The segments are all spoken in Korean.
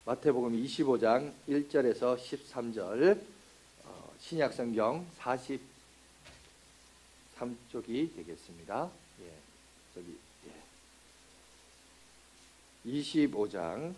마태복음 25장 1절에서 13절, 신약성경 43쪽이 되겠습니다. 예, 저기, 예. 25장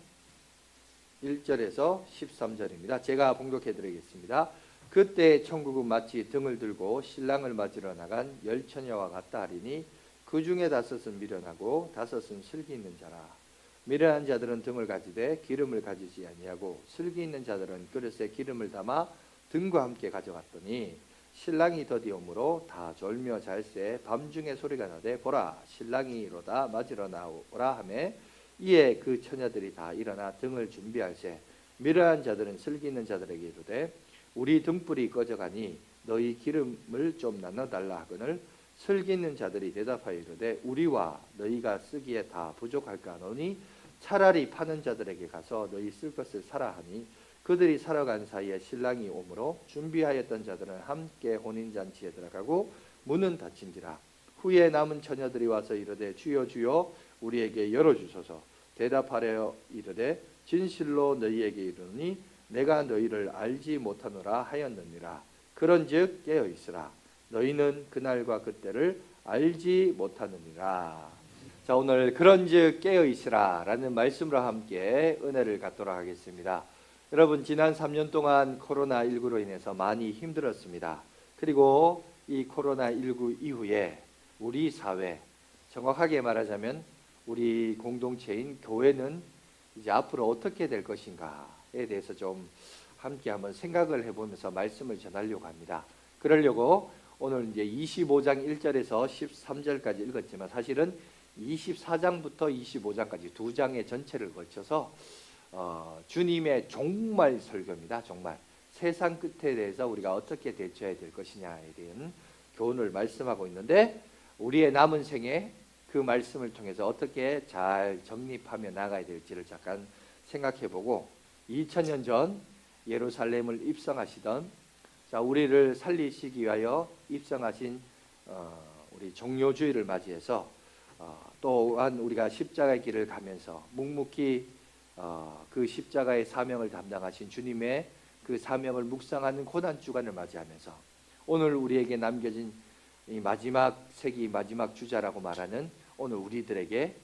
1절에서 13절입니다. 제가 봉독해 드리겠습니다. 그때 천국은 마치 등을 들고 신랑을 맞으러 나간 열 처녀와 같다 하리니 그 중에 5은 미련하고 5은 슬기 있는 자라. 미련한 자들은 등을 가지되 기름을 가지지 아니하고 슬기 있는 자들은 그릇에 기름을 담아 등과 함께 가져갔더니 신랑이 더디오므로 다 졸며 잘새 밤중에 소리가 나되 보라 신랑이로다 맞으러 나오라 하매 이에 그 처녀들이 다 일어나 등을 준비할세 미련한 자들은 슬기 있는 자들에게 이르되 우리 등불이 꺼져가니 너희 기름을 좀 나눠달라 하거늘 슬기 있는 자들이 대답하여 이르되 우리와 너희가 쓰기에 다 부족할까 하노니 차라리 파는 자들에게 가서 너희 쓸 것을 사라 하니 그들이 사러 간 사이에 신랑이 오므로 준비하였던 자들은 함께 혼인잔치에 들어가고 문은 닫힌지라. 후에 남은 처녀들이 와서 이르되 주여 주여 우리에게 열어주소서. 대답하려 이르되 진실로 너희에게 이르노니 내가 너희를 알지 못하노라 하였느니라. 그런즉 깨어있으라. 너희는 그날과 그때를 알지 못하느니라. 자, 오늘 그런즉 깨어있으라 라는 말씀으로 함께 은혜를 갖도록 하겠습니다. 여러분, 지난 3년 동안 코로나19로 인해서 많이 힘들었습니다. 그리고 이 코로나19 이후에 우리 사회, 정확하게 말하자면 우리 공동체인 교회는 이제 앞으로 어떻게 될 것인가에 대해서 좀 함께 한번 생각을 해보면서 말씀을 전하려고 합니다. 그러려고 오늘 이제 25장 1절에서 13절까지 읽었지만 사실은 24장부터 25장까지 두 장의 전체를 걸쳐서 주님의 종말 설교입니다. 정말 세상 끝에 대해서 우리가 어떻게 대처해야 될 것이냐에 대한 교훈을 말씀하고 있는데 우리의 남은 생에 그 말씀을 통해서 어떻게 잘 정립하며 나가야 될지를 잠깐 생각해보고 2000년 전 예루살렘을 입성하시던 우리를 살리시기 위하여 입성하신 우리 종료주일을 맞이해서 또한 우리가 십자가의 길을 가면서 묵묵히 그 십자가의 사명을 담당하신 주님의 그 사명을 묵상하는 고난주간을 맞이하면서 오늘 우리에게 남겨진 이 마지막 세기 마지막 주자라고 말하는 오늘 우리들에게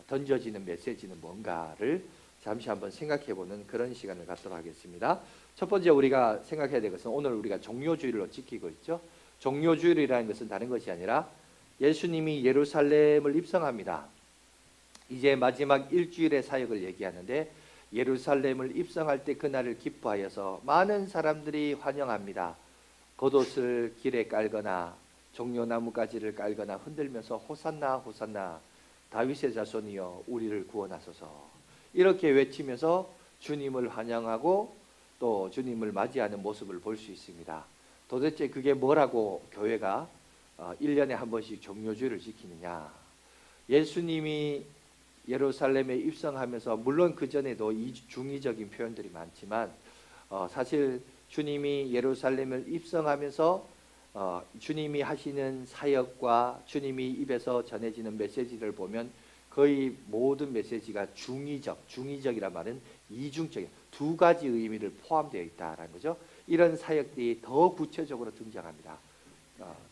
던져지는 메시지는 뭔가를 잠시 한번 생각해보는 그런 시간을 갖도록 하겠습니다. 첫 번째 우리가 생각해야 될 것은 오늘 우리가 종료주일로 지키고 있죠. 종료주일이라는 것은 다른 것이 아니라 예수님이 예루살렘을 입성합니다. 이제 마지막 일주일의 사역을 얘기하는데 예루살렘을 입성할 때 그날을 기뻐하여서 많은 사람들이 환영합니다. 겉옷을 길에 깔거나 종려나무가지를 깔거나 흔들면서 호산나 호산나 다윗의 자손이여 우리를 구원하소서 이렇게 외치면서 주님을 환영하고 또 주님을 맞이하는 모습을 볼 수 있습니다. 도대체 그게 뭐라고 교회가 1년에 한 번씩 종료주일을 지키느냐. 예수님이 예루살렘에 입성하면서 물론 그전에도 중의적인 표현들이 많지만 사실 주님이 예루살렘을 입성하면서 주님이 하시는 사역과 주님이 입에서 전해지는 메시지를 보면 거의 모든 메시지가 중의적이란 말은 이중적인 두 가지 의미를 포함되어 있다라는 거죠. 이런 사역들이 더 구체적으로 등장합니다.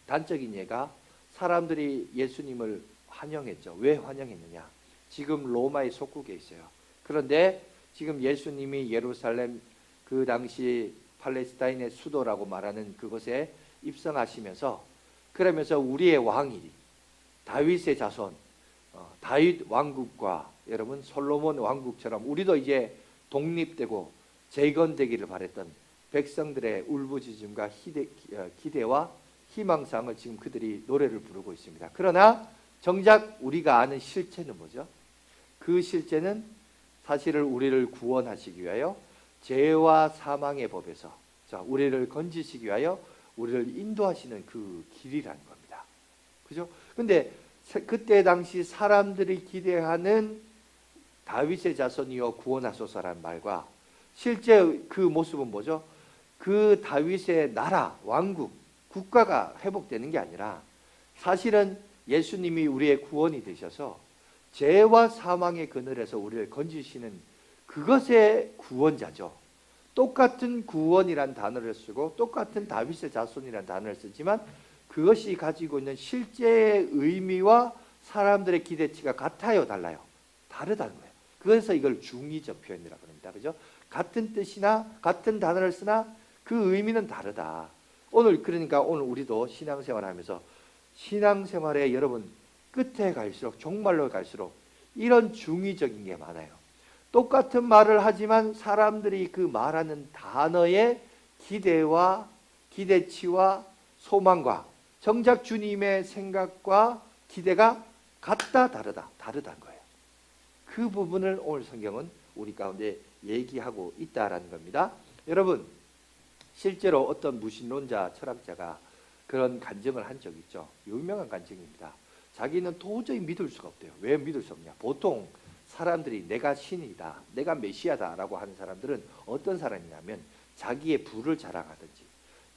단적인 예가 사람들이 예수님을 환영했죠. 왜 환영했느냐? 지금 로마의 속국에 있어요. 그런데 지금 예수님이 예루살렘 그 당시 팔레스타인의 수도라고 말하는 그곳에 입성하시면서 그러면서 우리의 왕이 다윗의 자손 다윗 왕국과 여러분 솔로몬 왕국처럼 우리도 이제 독립되고 재건되기를 바랬던 백성들의 울부짖음과 기대와 희망사항을 지금 그들이 노래를 부르고 있습니다. 그러나 정작 우리가 아는 실체는 뭐죠? 그 실체는 사실은 우리를 구원하시기 위하여 죄와 사망의 법에서 우리를 건지시기 위하여 우리를 인도하시는 그 길이라는 겁니다. 그죠? 근데 그때 당시 사람들이 기대하는 다윗의 자손이여 구원하소서라는 말과 실제 그 모습은 뭐죠? 그 다윗의 나라, 왕국, 국가가 회복되는 게 아니라 사실은 예수님이 우리의 구원이 되셔서 죄와 사망의 그늘에서 우리를 건지시는 그것의 구원자죠. 똑같은 구원이란 단어를 쓰고 똑같은 다윗의 자손이란 단어를 쓰지만 그것이 가지고 있는 실제의 의미와 사람들의 기대치가 같아요, 달라요? 다르다는 거예요. 그래서 이걸 중의적 표현이라고 합니다. 그죠? 같은 뜻이나 같은 단어를 쓰나 그 의미는 다르다. 그러니까 오늘 우리도 신앙생활 하면서 신앙생활에 여러분 끝에 갈수록 정말로 갈수록 이런 중의적인 게 많아요. 똑같은 말을 하지만 사람들이 그 말하는 단어의 기대와 기대치와 소망과 정작 주님의 생각과 기대가 같다 다르다는 거예요. 그 부분을 오늘 성경은 우리 가운데 얘기하고 있다라는 겁니다. 여러분, 실제로 어떤 무신론자 철학자가 그런 간증을 한 적이 있죠. 유명한 간증입니다. 자기는 도저히 믿을 수가 없대요. 왜 믿을 수 없냐? 보통 사람들이 내가 신이다, 내가 메시아다라고 하는 사람들은 어떤 사람이냐면 자기의 부를 자랑하든지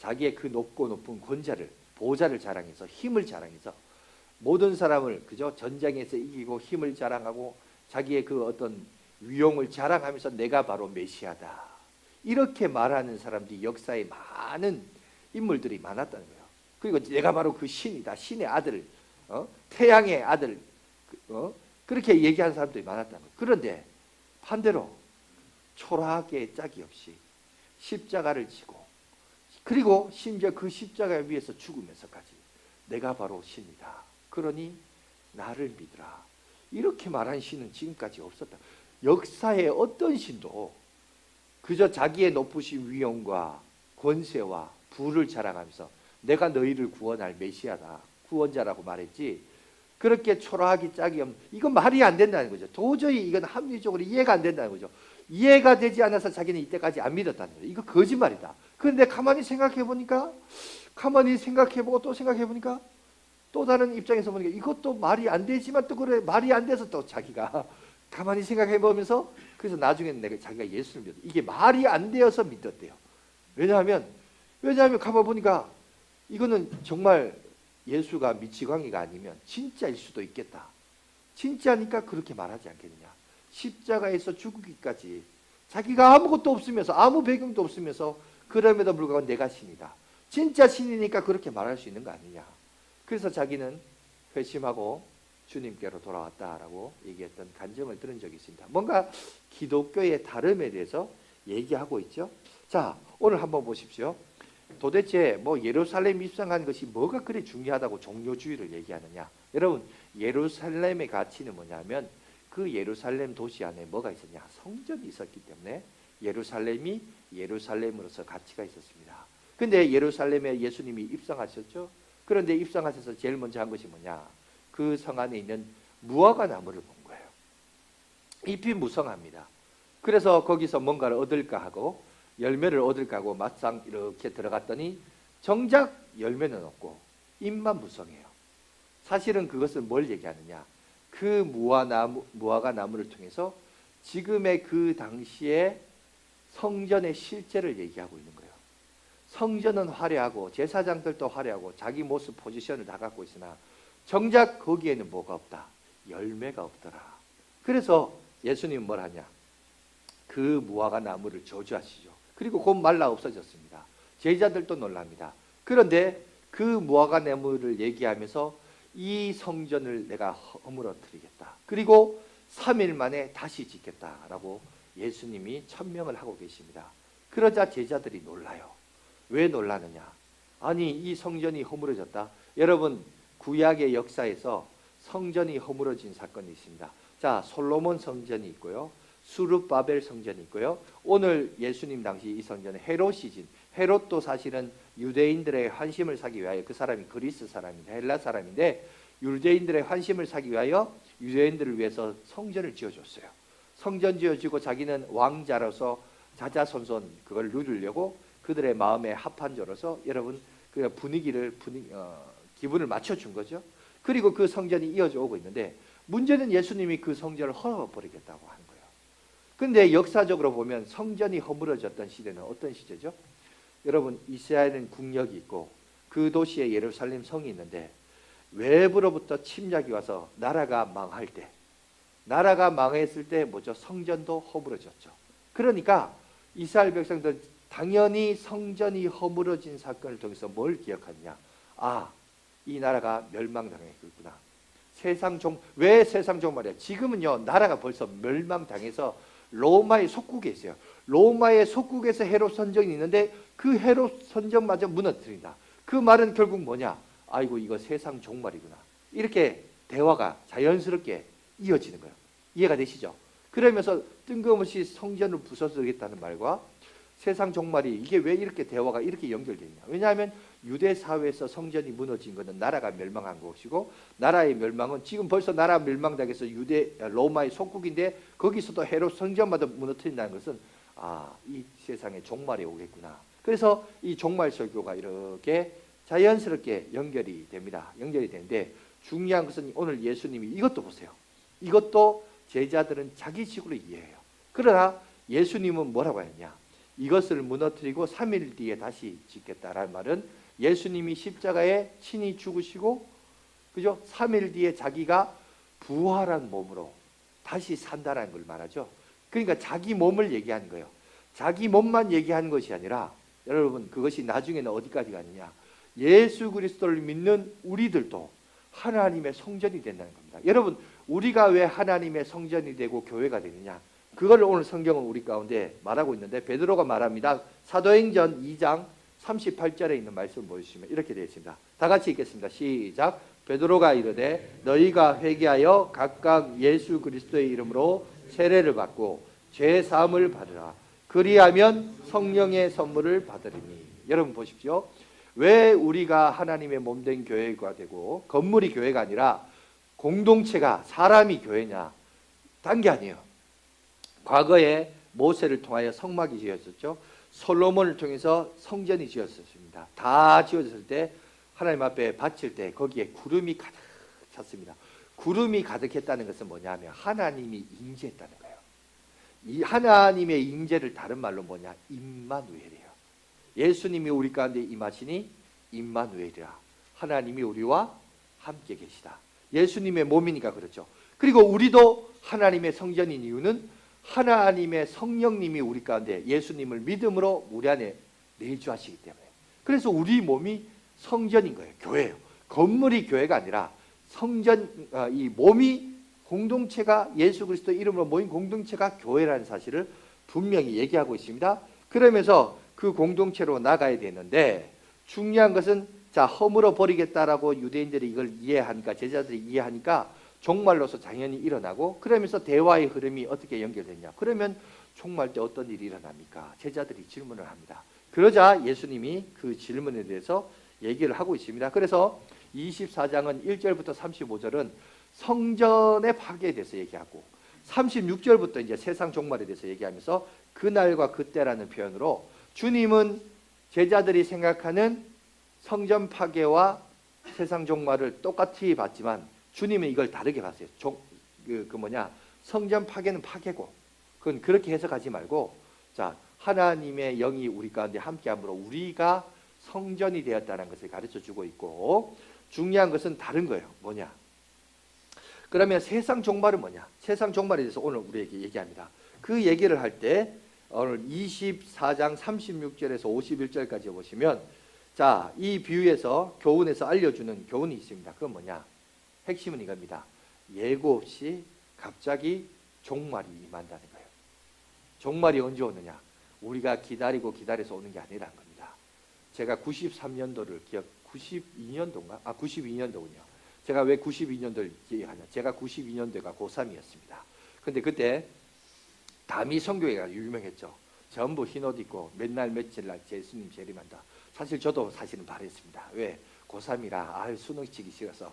자기의 그 높고 높은 권자를 보좌를 자랑해서 힘을 자랑해서 모든 사람을 그저 전쟁에서 이기고 힘을 자랑하고 자기의 그 어떤 위용을 자랑하면서 내가 바로 메시아다, 이렇게 말하는 사람들이 역사에 많은 인물들이 많았다는 거예요. 그리고 내가 바로 그 신이다, 신의 아들, 태양의 아들, 그렇게 얘기하는 사람들이 많았다는 거예요. 그런데 반대로 초라하게 짝이 없이 십자가를 지고 그리고 심지어 그 십자가 위에서 죽으면서까지 내가 바로 신이다, 그러니 나를 믿으라, 이렇게 말한 신은 지금까지 없었다. 역사의 어떤 신도 그저 자기의 높으신 위엄과 권세와 부를 자랑하면서 내가 너희를 구원할 메시아다, 구원자라고 말했지, 그렇게 초라하기 짝이 없는, 이건 말이 안 된다는 거죠. 도저히 이건 합리적으로 이해가 안 된다는 거죠. 이해가 되지 않아서 자기는 이때까지 안 믿었다는 거예요. 이거 거짓말이다. 그런데 가만히 생각해 보니까, 가만히 생각해보고 또 생각해 보니까 또 다른 입장에서 보니까 이것도 말이 안 되지만 또 그래 말이 안 돼서 또 자기가 가만히 생각해 보면서 그래서 나중에는 내가 자기가 예수를 믿었다. 이게 말이 안 되어서 믿었대요. 왜냐하면 가만 보니까 이거는 정말 예수가 미치광이가 아니면 진짜일 수도 있겠다. 진짜니까 그렇게 말하지 않겠느냐. 십자가에서 죽기까지 자기가 아무것도 없으면서 아무 배경도 없으면서 그럼에도 불구하고 내가 신이다, 진짜 신이니까 그렇게 말할 수 있는 거 아니냐. 그래서 자기는 회심하고 주님께로 돌아왔다라고 얘기했던 간증을 들은 적이 있습니다. 뭔가 기독교의 다름에 대해서 얘기하고 있죠. 자, 오늘 한번 보십시오. 도대체 예루살렘 입성한 것이 뭐가 그리 중요하다고 종교주의를 얘기하느냐. 여러분, 예루살렘의 가치는 뭐냐면 그 예루살렘 도시 안에 뭐가 있었냐, 성전이 있었기 때문에 예루살렘이 예루살렘으로서 가치가 있었습니다. 근데 예루살렘에 예수님이 입성하셨죠. 그런데 입성하셔서 제일 먼저 한 것이 뭐냐, 그 성 안에 있는 무화과 나무를 본 거예요. 잎이 무성합니다. 그래서 거기서 뭔가를 얻을까 하고 열매를 얻을까 하고 막상 이렇게 들어갔더니 정작 열매는 없고 잎만 무성해요. 사실은 그것은 뭘 얘기하느냐, 그 무화과 나무를 통해서 지금의 그 당시에 성전의 실제를 얘기하고 있는 거예요. 성전은 화려하고 제사장들도 화려하고 자기 모습 포지션을 다 갖고 있으나 정작 거기에는 뭐가 없다, 열매가 없더라. 그래서 예수님은 뭘 하냐, 그 무화과 나무를 저주하시죠. 그리고 곧 말라 없어졌습니다. 제자들도 놀랍니다. 그런데 그 무화과 나무를 얘기하면서 이 성전을 내가 허물어뜨리겠다, 그리고 3일 만에 다시 짓겠다라고 예수님이 천명을 하고 계십니다. 그러자 제자들이 놀라요. 왜 놀라느냐, 아니 이 성전이 허물어졌다. 여러분, 구약의 역사에서 성전이 허물어진 사건이 있습니다. 자, 솔로몬 성전이 있고요, 수르바벨 성전이 있고요, 오늘 예수님 당시 이 성전은 헤롯이진, 헤롯도 사실은 유대인들의 환심을 사기 위하여, 그 사람이 그리스 사람인데 헬라 사람인데 유대인들의 환심을 사기 위하여 유대인들을 위해서 성전을 지어줬어요. 성전 지어주고 자기는 왕자로서 자자손손 그걸 누리려고 그들의 마음에 합한 자로서 여러분 그 기분을 맞춰준 거죠. 그리고 그 성전이 이어져 오고 있는데 문제는 예수님이 그 성전을 헐어버리겠다고 하는 거예요. 그런데 역사적으로 보면 성전이 허물어졌던 시대는 어떤 시대죠? 여러분, 이스라엘은 국력이 있고 그 도시에 예루살렘 성이 있는데 외부로부터 침략이 와서 나라가 망할 때, 나라가 망했을 때 뭐죠? 성전도 허물어졌죠. 그러니까 이스라엘 백성들 당연히 성전이 허물어진 사건을 통해서 뭘 기억하느냐? 아, 이 나라가 멸망당했구나. 왜 세상 종말이야? 지금은요, 나라가 벌써 멸망당해서 로마의 속국에 있어요. 로마의 속국에서 헤롯 선정이 있는데 그 헤롯 선정마저 무너뜨린다. 그 말은 결국 뭐냐? 아이고, 이거 세상 종말이구나. 이렇게 대화가 자연스럽게 이어지는 거예요. 이해가 되시죠? 그러면서 뜬금없이 성전을 부숴주겠다는 말과 세상 종말이 이게 왜 이렇게 대화가 이렇게 연결되냐? 왜냐하면 유대 사회에서 성전이 무너진 것은 나라가 멸망한 것이고, 나라의 멸망은 지금 벌써 나라 멸망당해서 로마의 속국인데 거기서도 헤롯 성전마다 무너뜨린다는 것은 이 세상에 종말이 오겠구나. 그래서 이 종말 설교가 이렇게 자연스럽게 연결이 됩니다. 연결이 되는데 중요한 것은 오늘 예수님이 이것도 보세요. 이것도 제자들은 자기식으로 이해해요. 그러나 예수님은 뭐라고 했냐? 이것을 무너뜨리고 3일 뒤에 다시 짓겠다라는 말은 예수님이 십자가에 친히 죽으시고, 그죠? 3일 뒤에 자기가 부활한 몸으로 다시 산다라는 걸 말하죠. 그러니까 자기 몸을 얘기하는 거예요. 자기 몸만 얘기하는 것이 아니라, 여러분, 그것이 나중에는 어디까지 가느냐? 예수 그리스도를 믿는 우리들도 하나님의 성전이 된다는 겁니다. 여러분, 우리가 왜 하나님의 성전이 되고 교회가 되느냐? 그걸 오늘 성경은 우리 가운데 말하고 있는데, 베드로가 말합니다. 사도행전 2장 38절에 있는 말씀을 보여주시면 이렇게 되어 있습니다. 다 같이 읽겠습니다. 시작. 베드로가 이르되 너희가 회개하여 각각 예수 그리스도의 이름으로 세례를 받고 죄 사함을 받으라. 그리하면 성령의 선물을 받으리니. 여러분 보십시오. 왜 우리가 하나님의 몸된 교회가 되고 건물이 교회가 아니라 공동체가 사람이 교회냐? 단 게 아니에요. 과거에 모세를 통하여 성막이 지어졌죠. 솔로몬을 통해서 성전이 지어졌습니다. 다 지어졌을 때 하나님 앞에 바칠 때 거기에 구름이 가득 찼습니다. 구름이 가득했다는 것은 뭐냐면 하나님이 임재했다는 거예요. 이 하나님의 임재를 다른 말로 뭐냐? 임마누엘이에요. 예수님이 우리 가운데 임하시니 임마누엘이라. 하나님이 우리와 함께 계시다. 예수님의 몸이니까 그렇죠. 그리고 우리도 하나님의 성전인 이유는 하나님의 성령님이 우리 가운데 예수님을 믿음으로 우리 안에 내주하시기 때문에. 그래서 우리 몸이 성전인 거예요. 교회예요. 건물이 교회가 아니라 성전, 이 몸이 공동체가 예수 그리스도 이름으로 모인 공동체가 교회라는 사실을 분명히 얘기하고 있습니다. 그러면서 그 공동체로 나가야 되는데 중요한 것은 허물어 버리겠다라고 유대인들이 이걸 이해하니까, 제자들이 이해하니까 종말로서 당연히 일어나고, 그러면서 대화의 흐름이 어떻게 연결되냐? 그러면 종말 때 어떤 일이 일어납니까? 제자들이 질문을 합니다. 그러자 예수님이 그 질문에 대해서 얘기를 하고 있습니다. 그래서 24장은 1절부터 35절은 성전의 파괴에 대해서 얘기하고, 36절부터 이제 세상 종말에 대해서 얘기하면서 그날과 그때라는 표현으로 주님은 제자들이 생각하는 성전 파괴와 세상 종말을 똑같이 봤지만 주님은 이걸 다르게 봤어요. 성전 파괴는 파괴고, 그건 그렇게 해석하지 말고, 하나님의 영이 우리 가운데 함께함으로 우리가 성전이 되었다는 것을 가르쳐 주고 있고, 중요한 것은 다른 거예요. 뭐냐? 그러면 세상 종말은 뭐냐? 세상 종말에 대해서 오늘 우리에게 얘기합니다. 그 얘기를 할 때 오늘 24장 36절에서 51절까지 보시면, 이 비유에서 교훈에서 알려주는 교훈이 있습니다. 그건 뭐냐? 핵심은 이겁니다. 예고 없이 갑자기 종말이 임한다는 거예요. 종말이 언제 오느냐? 우리가 기다리고 기다려서 오는 게 아니라는 겁니다. 제가 93년도를 92년도인가? 92년도군요. 제가 왜 92년도를 기억하냐? 제가 92년도가 고3이었습니다. 근데 그때 담이 선교회가 유명했죠. 전부 흰옷 입고 맨날 며칠 날 예수님 재림한다. 사실 저도 사실은 바랬습니다. 왜? 고3이라 수능 치기 싫어서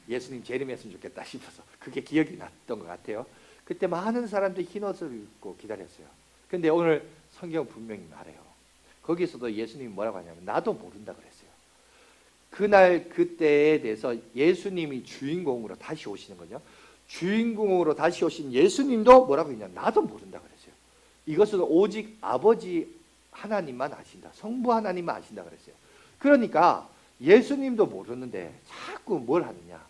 예수님 재림했으면 좋겠다 싶어서 그게 기억이 났던 것 같아요. 그때 많은 사람들이 흰옷을 입고 기다렸어요. 근데 오늘 성경 분명히 말해요. 거기서도 예수님이 뭐라고 하냐면 나도 모른다 그랬어요. 그날 그때에 대해서 예수님이 주인공으로 다시 오시는 거죠. 주인공으로 다시 오신 예수님도 뭐라고 했냐? 나도 모른다 그랬어요. 이것은 오직 아버지 하나님만 아신다. 성부 하나님만 아신다 그랬어요. 그러니까 예수님도 모르는데 자꾸 뭘 하느냐?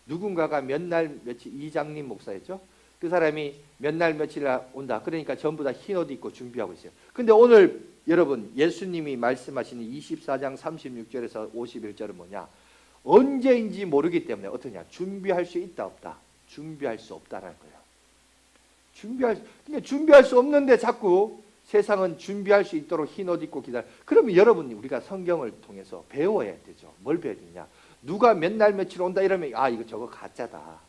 누군가가 몇 날 며칠 이장님 목사였죠? 그 사람이 몇 날 며칠 온다. 그러니까 전부 다 흰 옷 입고 준비하고 있어요. 근데 오늘 여러분 예수님이 말씀하시는 24장 36절에서 51절은 뭐냐? 언제인지 모르기 때문에 어떠냐? 준비할 수 있다 없다? 준비할 수 없다라는 거예요. 준비할 수 없는데 자꾸 세상은 준비할 수 있도록 흰 옷 입고 기다려. 그러면 여러분이 우리가 성경을 통해서 배워야 되죠. 뭘 배워야 되냐? 누가 몇 날 며칠 온다 이러면 이거 저거 가짜다.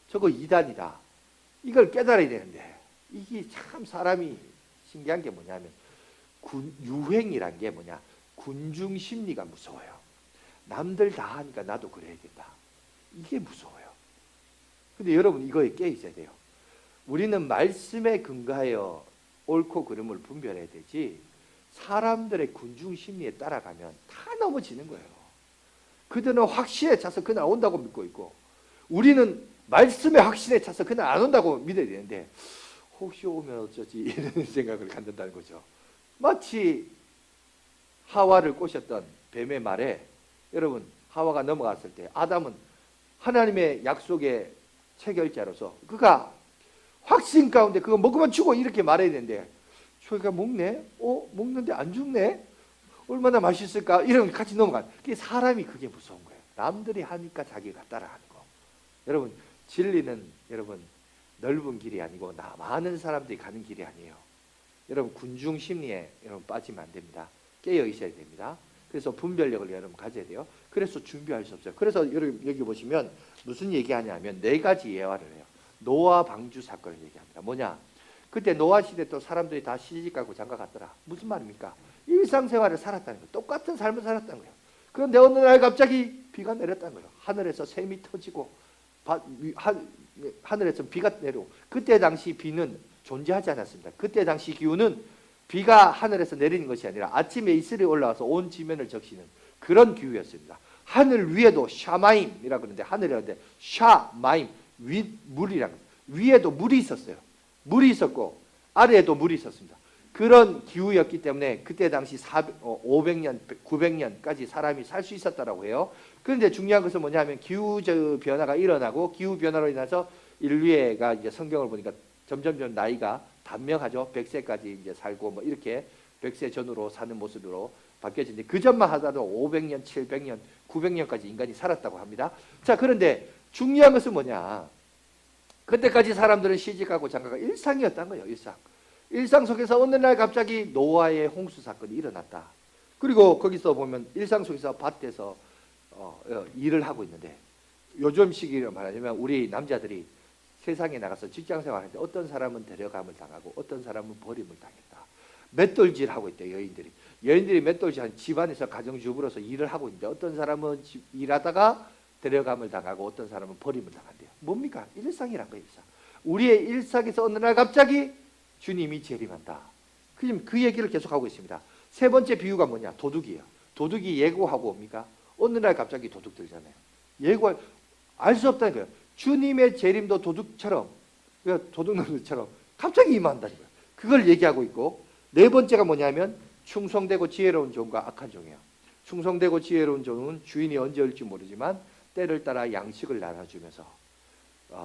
저거 이단이다. 이걸 깨달아야 되는데 이게 참 사람이 신기한 게 뭐냐면 유행이란 게 뭐냐? 군중 심리가 무서워요. 남들 다 하니까 나도 그래야 된다. 이게 무서워요. 근데 여러분 이거에 깨 있어야 돼요. 우리는 말씀에 근거하여 옳고 그름을 분별해야 되지 사람들의 군중 심리에 따라가면 다 넘어지는 거예요. 그들은 확신에 차서 그날 온다고 믿고 있고 우리는 말씀에 확신에 차서 그날 안 온다고 믿어야 되는데 혹시 오면 어쩌지 이런 생각을 갖는다는 거죠. 마치 하와를 꼬셨던 뱀의 말에 여러분 하와가 넘어갔을 때 아담은 하나님의 약속의 체결자로서 그가 확신 가운데 그거 먹으면 죽어 이렇게 말해야 되는데 저희가 먹네? 먹는데 안 죽네? 얼마나 맛있을까? 이러면 같이 넘어가. 그게 사람이 그게 무서운 거예요. 남들이 하니까 자기가 따라하는 거. 여러분 진리는 여러분 넓은 길이 아니고 많은 사람들이 가는 길이 아니에요. 여러분 군중 심리에 여러분 빠지면 안 됩니다. 깨어 있어야 됩니다. 그래서 분별력을 여러분 가져야 돼요. 그래서 준비할 수 없어요. 그래서 여러분 여기 보시면 무슨 얘기하냐면 4가지 예화를 해요. 노아 방주 사건을 얘기합니다. 뭐냐? 그때 노아 시대 또 사람들이 다 시집가고 장가갔더라. 무슨 말입니까? 일상생활을 살았다는 거예요. 똑같은 삶을 살았다는 거예요. 그런데 어느 날 갑자기 비가 내렸다는 거예요. 하늘에서 샘이 터지고 하늘에서 비가 내려오고 그때 당시 비는 존재하지 않았습니다. 그때 당시 기후는 비가 하늘에서 내리는 것이 아니라 아침에 이슬이 올라와서 온 지면을 적시는 그런 기후였습니다. 하늘 위에도 샤마임이라고 그러는데 하늘이라는데 샤마임 물이란 위에도 물이 있었어요. 물이 있었고 아래에도 물이 있었습니다. 그런 기후였기 때문에 그때 당시 500년, 900년까지 사람이 살 수 있었다라고 해요. 그런데 중요한 것은 뭐냐면 기후 변화가 일어나고 기후 변화로 인해서 인류가 이제 성경을 보니까 점점 나이가 단명하죠. 100세까지 이제 살고 뭐 이렇게 100세 전후로 사는 모습으로 바뀌어지는데 그 전만 하더라도 500년, 700년, 900년까지 인간이 살았다고 합니다. 자, 그런데 중요한 것은 뭐냐? 그때까지 사람들은 시집가고 장가가 일상이었다는 거예요. 일상 속에서 어느 날 갑자기 노아의 홍수 사건이 일어났다. 그리고 거기서 보면 일상 속에서 밭에서 일을 하고 있는데 요즘 시기로 말하자면 우리 남자들이 세상에 나가서 직장생활하는데 어떤 사람은 데려감을 당하고 어떤 사람은 버림을 당했다. 맷돌질하고 있대요. 여인들이 맷돌질한 집안에서 가정주부로서 일을 하고 있는데 어떤 사람은 일하다가 데려감을 당하고 어떤 사람은 버림을 당한대요. 뭡니까? 일상이란 거예요. 일상. 우리의 일상에서 어느 날 갑자기 주님이 재림한다. 그 얘기를 계속하고 있습니다. 세 번째 비유가 뭐냐? 도둑이에요. 도둑이 예고하고 옵니까? 어느 날 갑자기 도둑 들잖아요. 예고할 알 수 없다는 거예요. 주님의 재림도 도둑처럼 도둑놈들처럼 갑자기 임한다는 거예요. 그걸 얘기하고 있고 네 번째가 뭐냐면 충성되고 지혜로운 종과 악한 종이에요. 충성되고 지혜로운 종은 주인이 언제 올지 모르지만 때를 따라 양식을 나눠주면서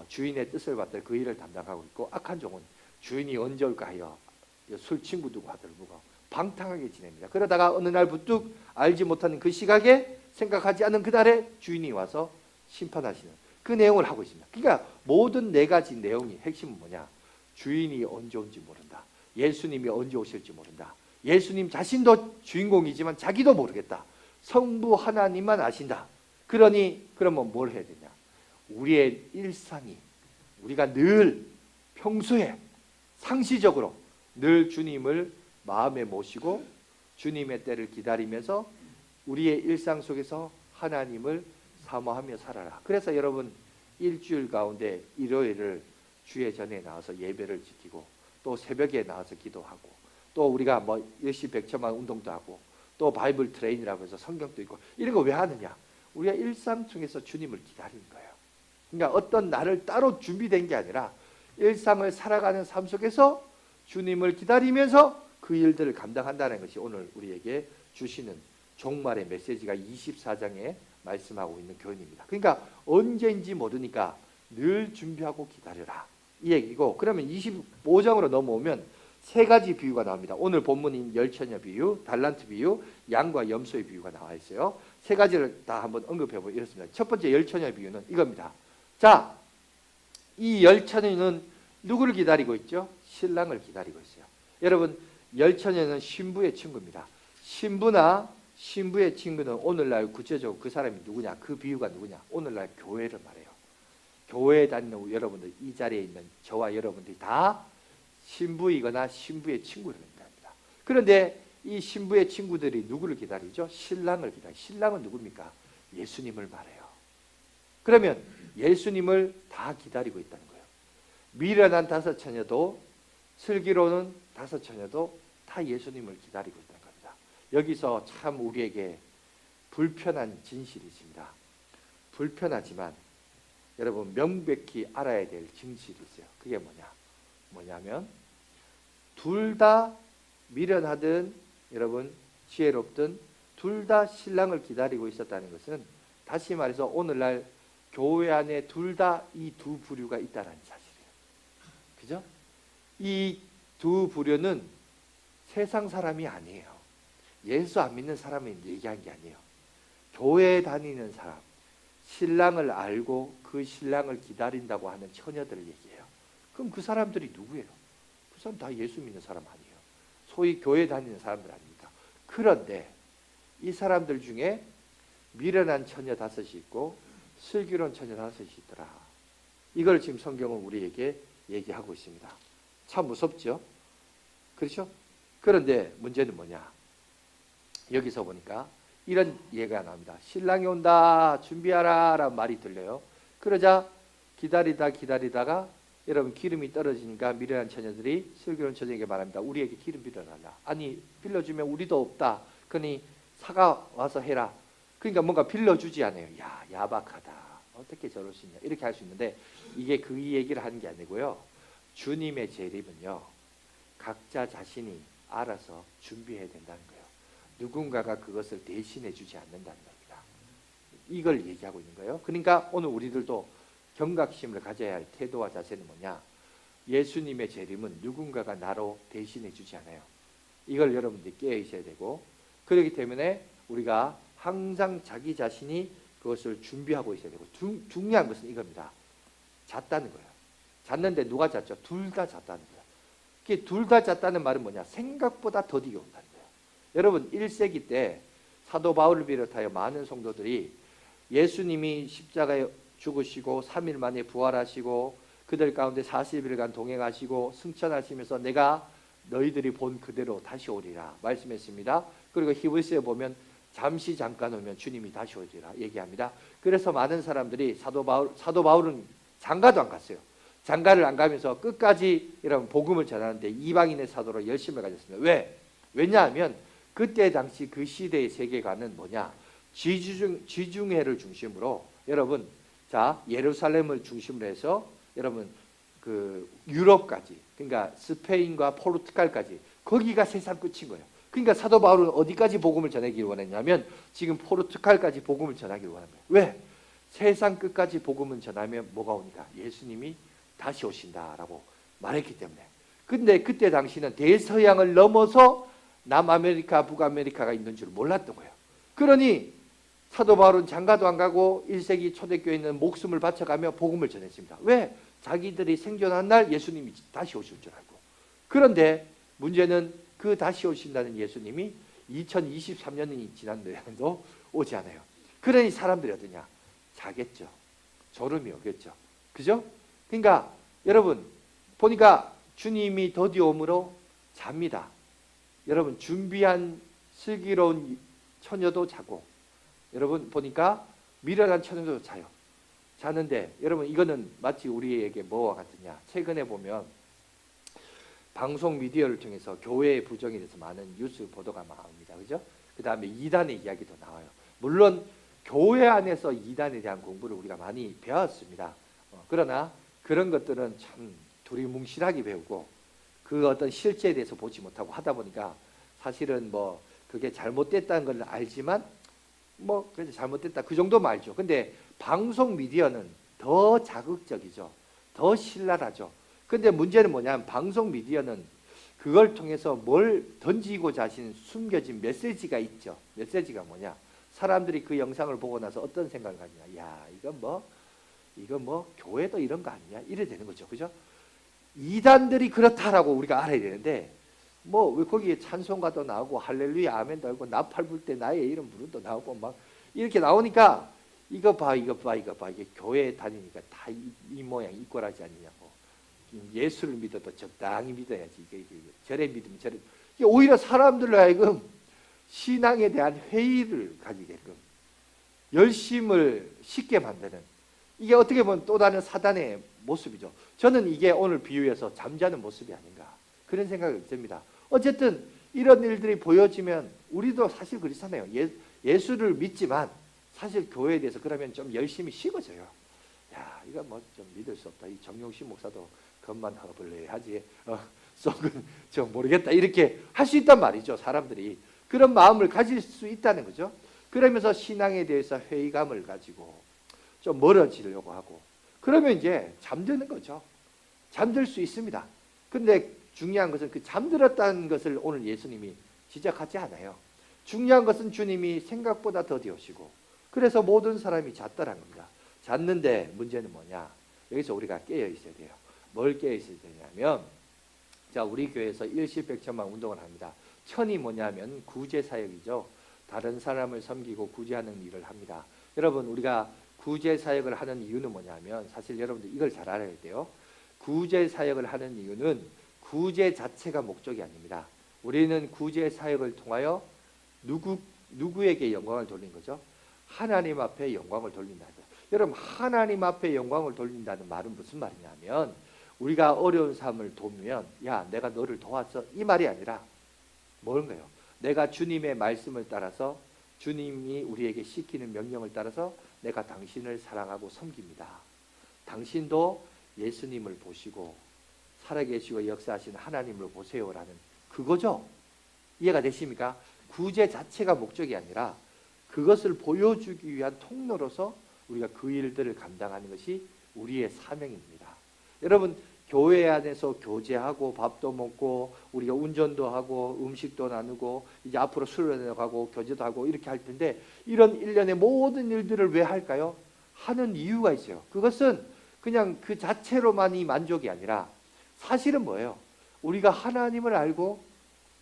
주인의 뜻을 받들 그 일을 담당하고 있고 악한 종은 주인이 언제 올까 하여 술 친구 두고 하들고 방탕하게 지냅니다. 그러다가 어느 날 부뚝 알지 못하는 그 시각에 생각하지 않은 그날에 주인이 와서 심판하시는 그 내용을 하고 있습니다. 그러니까 모든 4가지 내용이 핵심은 뭐냐? 주인이 언제 온지 모른다. 예수님이 언제 오실지 모른다. 예수님 자신도 주인공이지만 자기도 모르겠다. 성부 하나님만 아신다. 그러면 뭘 해야 되냐? 우리의 일상이 우리가 늘 평소에 상시적으로 늘 주님을 마음에 모시고 주님의 때를 기다리면서 우리의 일상 속에서 하나님을 사모하며 살아라. 그래서 여러분 일주일 가운데 일요일을 주의 전에 나와서 예배를 지키고 또 새벽에 나와서 기도하고 또 우리가 뭐 일시백천만 운동도 하고 또 바이블 트레인이라고 해서 성경도 읽고 이런 거 왜 하느냐? 우리가 일상 중에서 주님을 기다리는 거예요. 그러니까 어떤 날을 따로 준비된 게 아니라 일상을 살아가는 삶 속에서 주님을 기다리면서 그 일들을 감당한다는 것이 오늘 우리에게 주시는 종말의 메시지가 24장에 말씀하고 있는 교훈입니다. 그러니까 언제인지 모르니까 늘 준비하고 기다려라. 이 얘기고, 그러면 25장으로 넘어오면 세 가지 비유가 나옵니다. 오늘 본문인 열처녀 비유, 달란트 비유, 양과 염소의 비유가 나와 있어요. 세 가지를 다 한번 언급해보고 이렇습니다. 첫 번째 열처녀 비유는 이겁니다. 자, 이 열처녀는 누구를 기다리고 있죠? 신랑을 기다리고 있어요. 여러분, 열처녀는 신부의 친구입니다. 신부나 신부의 친구는 오늘날 구체적으로 그 사람이 누구냐? 그 비유가 누구냐? 오늘날 교회를 말해요. 교회에 다니는 여러분들, 이 자리에 있는 저와 여러분들이 다 신부이거나 신부의 친구를 말합니다. 그런데 이 신부의 친구들이 누구를 기다리죠? 신랑을 기다려요. 신랑은 누굽니까? 예수님을 말해요. 그러면 예수님을 다 기다리고 있다는 거예요. 미련한 다섯 처녀도, 슬기로운 다섯 처녀도 다 예수님을 기다리고 있다는 겁니다. 여기서 참 우리에게 불편한 진실이 있습니다. 불편하지만 여러분 명백히 알아야 될 진실이 있어요. 그게 뭐냐면 둘 다 미련하든 여러분 지혜롭든 둘 다 신랑을 기다리고 있었다는 것은, 다시 말해서 오늘날 교회 안에 둘 다 이 두 부류가 있다는 사실이에요. 그죠? 이 두 부류는 세상 사람이 아니에요. 예수 안 믿는 사람이 얘기한 게 아니에요. 교회에 다니는 사람, 신랑을 알고 그 신랑을 기다린다고 하는 처녀들을 얘기해요. 그럼 그 사람들이 누구예요? 그 사람 다 예수 믿는 사람 아니에요. 소위 교회 다니는 사람들 아닙니까? 그런데 이 사람들 중에 미련한 처녀 다섯이 있고 슬기로운 처녀 다섯이 있더라. 이걸 지금 성경은 우리에게 얘기하고 있습니다. 참 무섭죠? 그렇죠? 그런데 문제는 뭐냐? 여기서 보니까 이런 예가 나옵니다. 신랑이 온다, 준비하라 라는 말이 들려요. 그러자 기다리다가 여러분 기름이 떨어지니까 미련한 처녀들이 슬기로운 처녀에게 말합니다. 우리에게 기름 빌려달라. 아니 빌려주면 우리도 없다. 그러니 사가 와서 해라. 그러니까 뭔가 빌려주지 않아요. 야, 야박하다. 어떻게 저럴 수 있냐. 이렇게 할 수 있는데 이게 그 얘기를 하는 게 아니고요. 주님의 재림은요, 각자 자신이 알아서 준비해야 된다는 거예요. 누군가가 그것을 대신해 주지 않는다는 겁니다. 이걸 얘기하고 있는 거예요. 그러니까 오늘 우리들도 경각심을 가져야 할 태도와 자세는 뭐냐? 예수님의 재림은 누군가가 나로 대신해 주지 않아요. 이걸 여러분들이 깨어 있어야 되고, 그렇기 때문에 우리가 항상 자기 자신이 그것을 준비하고 있어야 되고, 중요한 것은 이겁니다. 잤다는 거예요. 잤는데 누가 잤죠? 둘 다 잤다는 거예요. 둘 다 잤다는 말은 뭐냐? 생각보다 더디게 온다는 거예요. 여러분 1세기 때 사도 바울을 비롯하여 많은 성도들이 예수님이 십자가에 죽으시고 3일 만에 부활하시고 그들 가운데 40일간 동행하시고 승천하시면서 내가 너희들이 본 그대로 다시 오리라 말씀했습니다. 그리고 히브리서에 보면 잠시 잠깐 오면 주님이 다시 오리라 얘기합니다. 그래서 많은 사람들이 사도 바울은 장가도 안 갔어요. 장가를 안 가면서 끝까지 이런 복음을 전하는데 이방인의 사도로 열심을 가졌습니다. 왜? 왜냐하면 그때 당시 그 시대의 세계관은 뭐냐? 지중해를 중심으로 여러분, 자 예루살렘을 중심으로 해서 여러분 그 유럽까지, 그러니까 스페인과 포르투갈까지, 거기가 세상 끝인 거예요. 그러니까 사도 바울은 어디까지 복음을 전하기를 원했냐면 지금 포르투갈까지 복음을 전하기를 원한 거예요. 왜? 세상 끝까지 복음을 전하면 뭐가 오니까? 예수님이 다시 오신다라고 말했기 때문에. 근데 그때 당시는 대서양을 넘어서 남아메리카, 북아메리카가 있는 줄 몰랐던 거예요. 그러니 사도 바울은 장가도 안 가고 1세기 초대교회에 있는 목숨을 바쳐가며 복음을 전했습니다. 왜? 자기들이 생존한 날 예수님이 다시 오실 줄 알고. 그런데 문제는 그 다시 오신다는 예수님이 2023년이 지났는데도 오지 않아요. 그러니 사람들이 어떠냐? 자겠죠. 졸음이 오겠죠. 그죠? 그러니까 여러분 보니까 주님이 더디 오므로 잡니다. 여러분 준비한 슬기로운 처녀도 자고, 여러분 보니까 미련한 처녀도 자요. 자는데 여러분 이거는 마치 우리에게 뭐와 같으냐? 최근에 보면 방송 미디어를 통해서 교회의 부정에 대해서 많은 뉴스 보도가 나옵니다. 그죠? 그 다음에 이단의 이야기도 나와요. 물론 교회 안에서 이단에 대한 공부를 우리가 많이 배웠습니다. 그러나 그런 것들은 참 두리뭉실하게 배우고 그 어떤 실제에 대해서 보지 못하고 하다 보니까 사실은 뭐 그게 잘못됐다는 걸 알지만 뭐 그래도 잘못됐다 그 정도만 알죠. 근데 방송 미디어는 더 자극적이죠. 더 신랄하죠. 근데 문제는 뭐냐면 방송 미디어는 그걸 통해서 뭘 던지고자 하신 숨겨진 메시지가 있죠. 메시지가 뭐냐? 사람들이 그 영상을 보고 나서 어떤 생각을 가지냐? 야, 이거 뭐 교회도 이런 거 아니냐? 이래 되는 거죠, 그죠? 이단들이 그렇다라고 우리가 알아야 되는데, 뭐 왜 거기에 찬송가도 나오고 할렐루야 아멘도 나오고 나팔 불 때 나의 이름 부른도 나오고 막 이렇게 나오니까 이거 봐 이게 교회 다니니까 다 이 모양 이 꼴하지 않느냐고. 예수를 믿어도 적당히 믿어야지. 이게 저래 믿으면 저래. 이게 오히려 사람들로 하여금 신앙에 대한 회의를 가지게끔 열심을 쉽게 만드는, 이게 어떻게 보면 또 다른 사단의 모습이죠. 저는 이게 오늘 비유에서 잠자는 모습이 아닌가 그런 생각이 듭니다. 어쨌든 이런 일들이 보여지면 우리도 사실 그렇잖아요. 예수를 믿지만 사실 교회에 대해서 그러면 좀 열심히 식어져요. 야, 이거 뭐 좀 믿을 수 없다. 이 정용신 목사도 겉만 허벌레 하지. 속은 저 모르겠다. 이렇게 할 수 있단 말이죠. 사람들이 그런 마음을 가질 수 있다는 거죠. 그러면서 신앙에 대해서 회의감을 가지고 좀 멀어지려고 하고, 그러면 이제 잠드는 거죠. 잠들 수 있습니다. 근데 중요한 것은 그 잠들었다는 것을 오늘 예수님이 지적하지 않아요. 중요한 것은 주님이 생각보다 더디오시고, 그래서 모든 사람이 잤다는 겁니다. 잤는데 문제는 뭐냐? 여기서 우리가 깨어 있어야 돼요. 뭘 깨어 있어야 되냐면, 자, 우리 교회에서 일시백천만 운동을 합니다. 천이 뭐냐면 구제사역이죠. 다른 사람을 섬기고 구제하는 일을 합니다. 여러분, 우리가 구제사역을 하는 이유는 뭐냐면, 사실 여러분들 이걸 잘 알아야 돼요. 구제사역을 하는 이유는 구제 자체가 목적이 아닙니다. 우리는 구제사역을 통하여 누구에게 영광을 돌린 거죠? 하나님 앞에 영광을 돌린다. 여러분, 하나님 앞에 영광을 돌린다는 말은 무슨 말이냐면, 우리가 어려운 사람을 돕으면 야, 내가 너를 도왔어, 이 말이 아니라 뭔가요? 내가 주님의 말씀을 따라서, 주님이 우리에게 시키는 명령을 따라서 내가 당신을 사랑하고 섬깁니다. 당신도 예수님을 보시고 살아계시고 역사하신 하나님을 보세요라는 그거죠. 이해가 되십니까? 구제 자체가 목적이 아니라 그것을 보여주기 위한 통로로서 우리가 그 일들을 감당하는 것이 우리의 사명입니다. 여러분, 교회 안에서 교제하고 밥도 먹고 우리가 운전도 하고 음식도 나누고 이제 앞으로 수련회 가고 교제도 하고 이렇게 할 텐데, 이런 일련의 모든 일들을 왜 할까요? 하는 이유가 있어요. 그것은 그냥 그 자체로만이 만족이 아니라 사실은 뭐예요? 우리가 하나님을 알고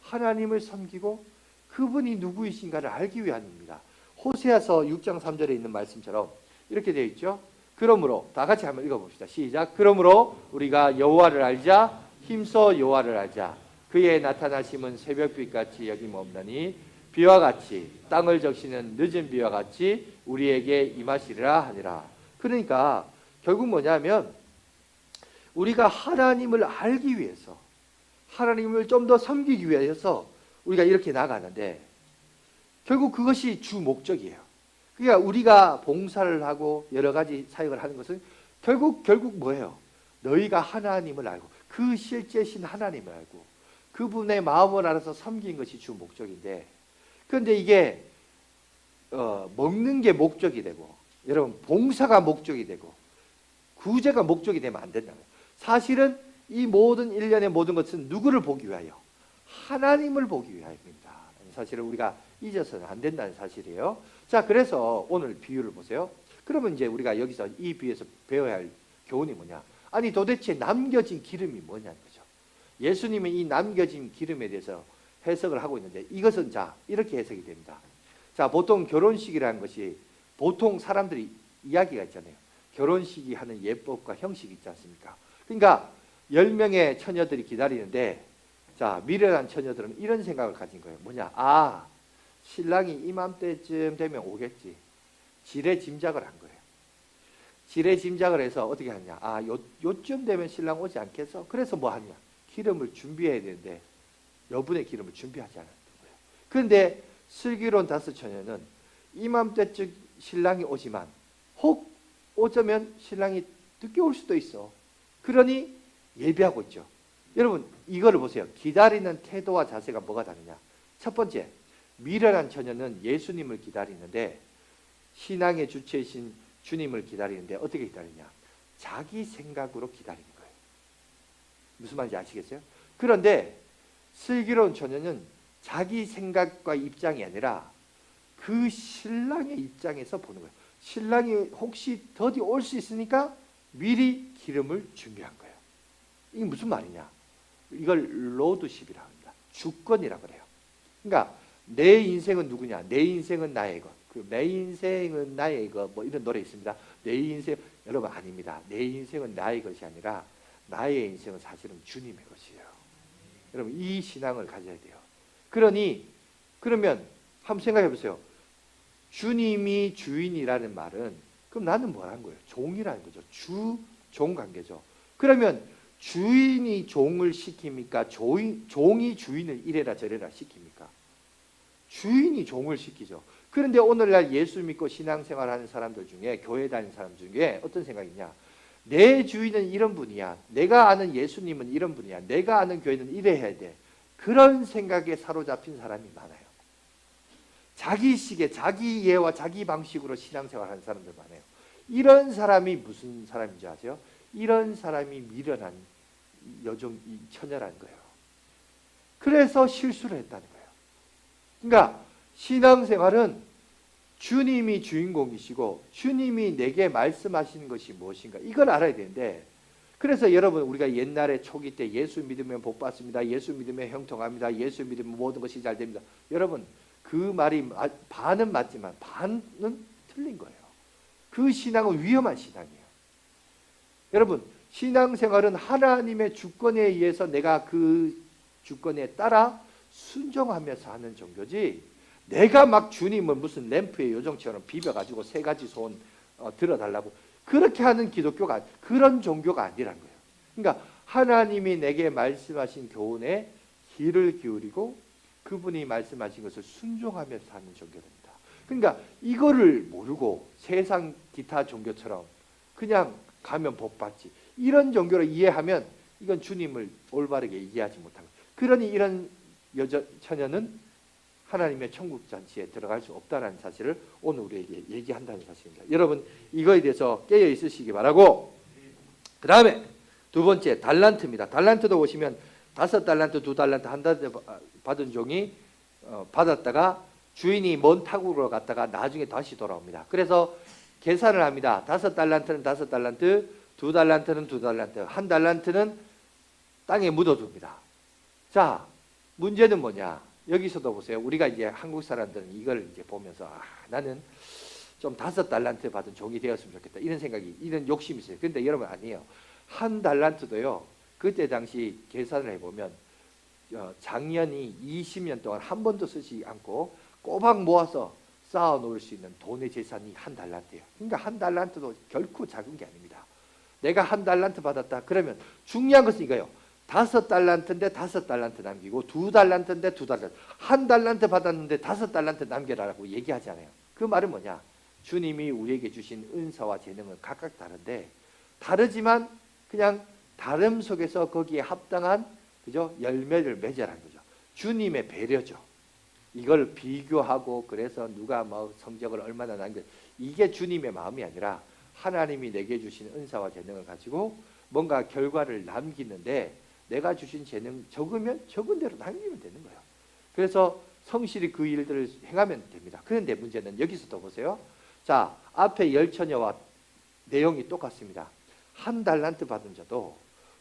하나님을 섬기고 그분이 누구이신가를 알기 위함입니다. 호세아서 6장 3절에 있는 말씀처럼 이렇게 되어 있죠. 그러므로 다 같이 한번 읽어봅시다. 시작. 그러므로 우리가 여호와를 알자, 힘써 여호와를 알자. 그의 나타나심은 새벽빛같이 여김없나니 비와 같이 땅을 적시는 늦은 비와 같이 우리에게 임하시리라 하니라. 그러니까 결국 뭐냐면 우리가 하나님을 알기 위해서, 하나님을 좀 더 섬기기 위해서 우리가 이렇게 나가는데, 결국 그것이 주 목적이에요. 그러니까 우리가 봉사를 하고 여러 가지 사역을 하는 것은 결국 뭐예요? 너희가 하나님을 알고 그 실제신 하나님을 알고 그분의 마음을 알아서 섬긴 것이 주 목적인데, 그런데 이게 먹는 게 목적이 되고, 여러분, 봉사가 목적이 되고 구제가 목적이 되면 안 된다는 거예요. 사실은 이 모든 일련의 모든 것은 누구를 보기 위하여? 하나님을 보기 위하여입니다. 사실은 우리가 잊어서는 안 된다는 사실이에요. 자, 그래서 오늘 비유를 보세요. 그러면 이제 우리가 여기서 이 비유에서 배워야 할 교훈이 뭐냐? 아니, 도대체 남겨진 기름이 뭐냐는 거죠. 예수님은 이 남겨진 기름에 대해서 해석을 하고 있는데, 이것은 자, 이렇게 해석이 됩니다. 자, 보통 결혼식이라는 것이 보통 사람들이 이야기가 있잖아요. 결혼식이 하는 예법과 형식이 있지 않습니까? 그러니까 10명의 처녀들이 기다리는데, 자, 미련한 처녀들은 이런 생각을 가진 거예요. 뭐냐? 아, 신랑이 이맘때쯤 되면 오겠지. 지레 짐작을 한 거예요. 지레 짐작을 해서 어떻게 하냐? 아, 요쯤 되면 신랑 오지 않겠어? 그래서 뭐 하냐? 기름을 준비해야 되는데 여분의 기름을 준비하지 않았던 거예요. 그런데 슬기로운 다섯 처녀는 이맘때쯤 신랑이 오지만 혹 어쩌면 신랑이 늦게 올 수도 있어. 그러니 예비하고 있죠. 여러분, 이거를 보세요. 기다리는 태도와 자세가 뭐가 다르냐? 첫 번째, 미련한 처녀는 예수님을 기다리는데, 신앙의 주체이신 주님을 기다리는데 어떻게 기다리냐? 자기 생각으로 기다리는 거예요. 무슨 말인지 아시겠어요? 그런데 슬기로운 처녀는 자기 생각과 입장이 아니라 그 신랑의 입장에서 보는 거예요. 신랑이 혹시 더디 올 수 있으니까 미리 기름을 준비한 거예요. 이게 무슨 말이냐? 이걸 로드십이라고 합니다. 주권이라고 그래요. 그러니까 내 인생은 누구냐? 내 인생은 나의 것. 내 인생은 나의 것. 뭐 이런 노래 있습니다. 내 인생, 여러분 아닙니다. 내 인생은 나의 것이 아니라 나의 인생은 사실은 주님의 것이에요. 여러분 이 신앙을 가져야 돼요. 그러면 한번 생각해 보세요. 주님이 주인이라는 말은 그럼 나는 뭐라는 거예요? 종이라는 거죠. 종 관계죠. 그러면 주인이 종을 시킵니까? 종이 주인을 이래라 저래라 시킵니까? 주인이 종을 시키죠. 그런데 오늘날 예수 믿고 신앙생활하는 사람들 중에, 교회 다니는 사람 중에 어떤 생각이냐? 내 주인은 이런 분이야. 내가 아는 예수님은 이런 분이야. 내가 아는 교회는 이래야 돼. 그런 생각에 사로잡힌 사람이 많아요. 자기식의 자기 이해와 자기 방식으로 신앙생활하는 사람들 많아요. 이런 사람이 무슨 사람인지 아세요? 이런 사람이 미련한 처녀라는 거예요. 그래서 실수를 했다는 거예요. 그러니까 신앙생활은 주님이 주인공이시고 주님이 내게 말씀하시는 것이 무엇인가 이걸 알아야 되는데, 그래서 여러분 우리가 옛날에 초기 때 예수 믿으면 복 받습니다. 예수 믿으면 형통합니다. 예수 믿으면 모든 것이 잘 됩니다. 여러분 그 말이 반은 맞지만 반은 틀린 거예요. 그 신앙은 위험한 신앙이에요. 여러분 신앙생활은 하나님의 주권에 의해서 내가 그 주권에 따라 순종하면서 하는 종교지, 내가 막 주님을 무슨 램프의 요정처럼 비벼가지고 세 가지 소원 들어달라고 그렇게 하는 기독교가, 그런 종교가 아니란 거예요. 그러니까 하나님이 내게 말씀하신 교훈에 귀를 기울이고 그분이 말씀하신 것을 순종하면서 하는 종교입니다. 그러니까 이거를 모르고 세상 기타 종교처럼 그냥 가면 복 받지, 이런 종교를 이해하면 이건 주님을 올바르게 이해하지 못한 거예요. 그러니 이런 처녀는 하나님의 천국 잔치에 들어갈 수 없다는 사실을 오늘 우리에게 얘기한다는 사실입니다. 여러분 이거에 대해서 깨어 있으시기 바라고, 그 다음에 두 번째 달란트입니다. 달란트도 보시면 5달란트, 2달란트, 1달란트 받은 종이 받았다가 주인이 먼 타국으로 갔다가 나중에 다시 돌아옵니다. 그래서 계산을 합니다. 5달란트는 5달란트, 2달란트는 2달란트, 1달란트는 땅에 묻어둡니다. 자, 문제는 뭐냐? 여기서도 보세요. 우리가 이제 한국 사람들은 이걸 이제 보면서 나는 좀 5달란트 받은 종이 되었으면 좋겠다, 이런 생각이, 이런 욕심이 있어요. 그런데 여러분 아니에요. 1달란트도요. 그때 당시 계산을 해보면 작년이 20년 동안 한 번도 쓰지 않고 꼬박 모아서 쌓아 놓을 수 있는 돈의 재산이 1달란트예요. 그러니까 1달란트도 결코 작은 게 아닙니다. 내가 1달란트 받았다 그러면 중요한 것은 이거예요. 5달란트인데 5달란트 남기고, 2달란트인데 2달란트, 1달란트 받았는데 5달란트 남겨라라고 얘기하잖아요. 그 말은 뭐냐? 주님이 우리에게 주신 은사와 재능은 각각 다른데, 다르지만 그냥 다름 속에서 거기에 합당한 그죠? 열매를 맺으라는 거죠. 주님의 배려죠. 이걸 비교하고 그래서 누가 뭐 성적을 얼마나 남겨, 이게 주님의 마음이 아니라 하나님이 내게 주신 은사와 재능을 가지고 뭔가 결과를 남기는데, 내가 주신 재능 적으면 적은 대로 남기면 되는 거예요. 그래서 성실히 그 일들을 행하면 됩니다. 그런데 문제는 여기서도 보세요. 자, 앞에 열처녀와 내용이 똑같습니다. 1달란트 받은 자도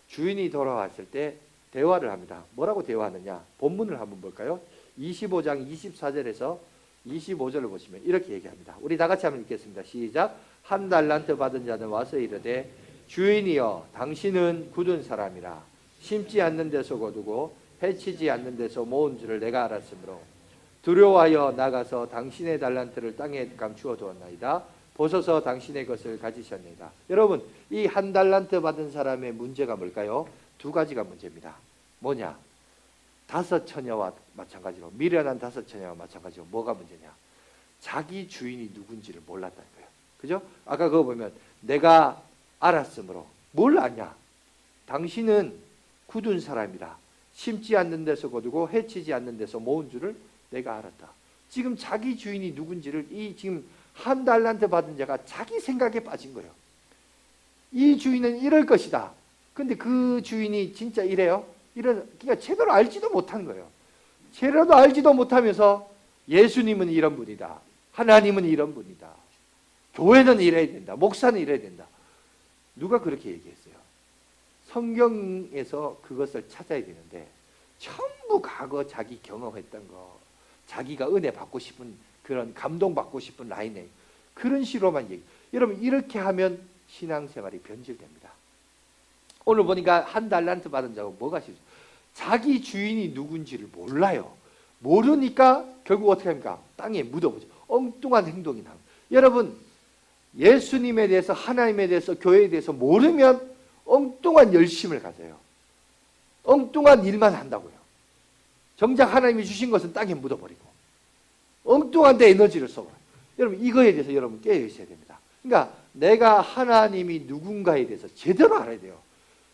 주인이 돌아왔을 때 대화를 합니다. 뭐라고 대화하느냐? 본문을 한번 볼까요? 25장 24절에서 25절을 보시면 이렇게 얘기합니다. 우리 다 같이 한번 읽겠습니다. 시작. 1달란트 받은 자는 와서 이르되 주인이여 당신은 굳은 사람이라 심지 않는 데서 거두고 해치지 않는 데서 모은 줄을 내가 알았으므로 두려워하여 나가서 당신의 달란트를 땅에 감추어 두었나이다. 보소서 당신의 것을 가지셨나이다. 여러분 이 1달란트 받은 사람의 문제가 뭘까요? 두 가지가 문제입니다. 뭐냐? 5처녀와 마찬가지로, 미련한 5처녀와 마찬가지로 뭐가 문제냐? 자기 주인이 누군지를 몰랐다는 거예요. 그죠? 아까 그거 보면 내가 알았으므로, 뭘 아냐? 당신은 굳은 사람이라 심지 않는 데서 거두고 해치지 않는 데서 모은 줄을 내가 알았다. 지금 자기 주인이 누군지를 이 지금 1달란트 받은 자가 자기 생각에 빠진 거예요. 이 주인은 이럴 것이다. 근데 그 주인이 진짜 이래요? 그러니까 제대로 알지도 못한 거예요. 제대로 알지도 못하면서 예수님은 이런 분이다. 하나님은 이런 분이다. 교회는 이래야 된다. 목사는 이래야 된다. 누가 그렇게 얘기했어요? 성경에서 그것을 찾아야 되는데 전부 과거 자기 경험했던 거, 자기가 은혜 받고 싶은 그런 감동 받고 싶은 라인에 그런 식으로만 얘기. 여러분 이렇게 하면 신앙생활이 변질됩니다. 오늘 보니까 한 달란트 받은 자가 뭐가 싫어요? 자기 주인이 누군지를 몰라요. 모르니까 결국 어떻게 합니까? 땅에 묻어보죠. 엉뚱한 행동이 나옵니다. 여러분 예수님에 대해서, 하나님에 대해서, 교회에 대해서 모르면 엉뚱한 열심을 가져요. 엉뚱한 일만 한다고요. 정작 하나님이 주신 것은 땅에 묻어버리고 엉뚱한 데 에너지를 쏟아요. 여러분 이거에 대해서 여러분 깨어 있어야 됩니다. 그러니까 내가 하나님이 누군가에 대해서 제대로 알아야 돼요.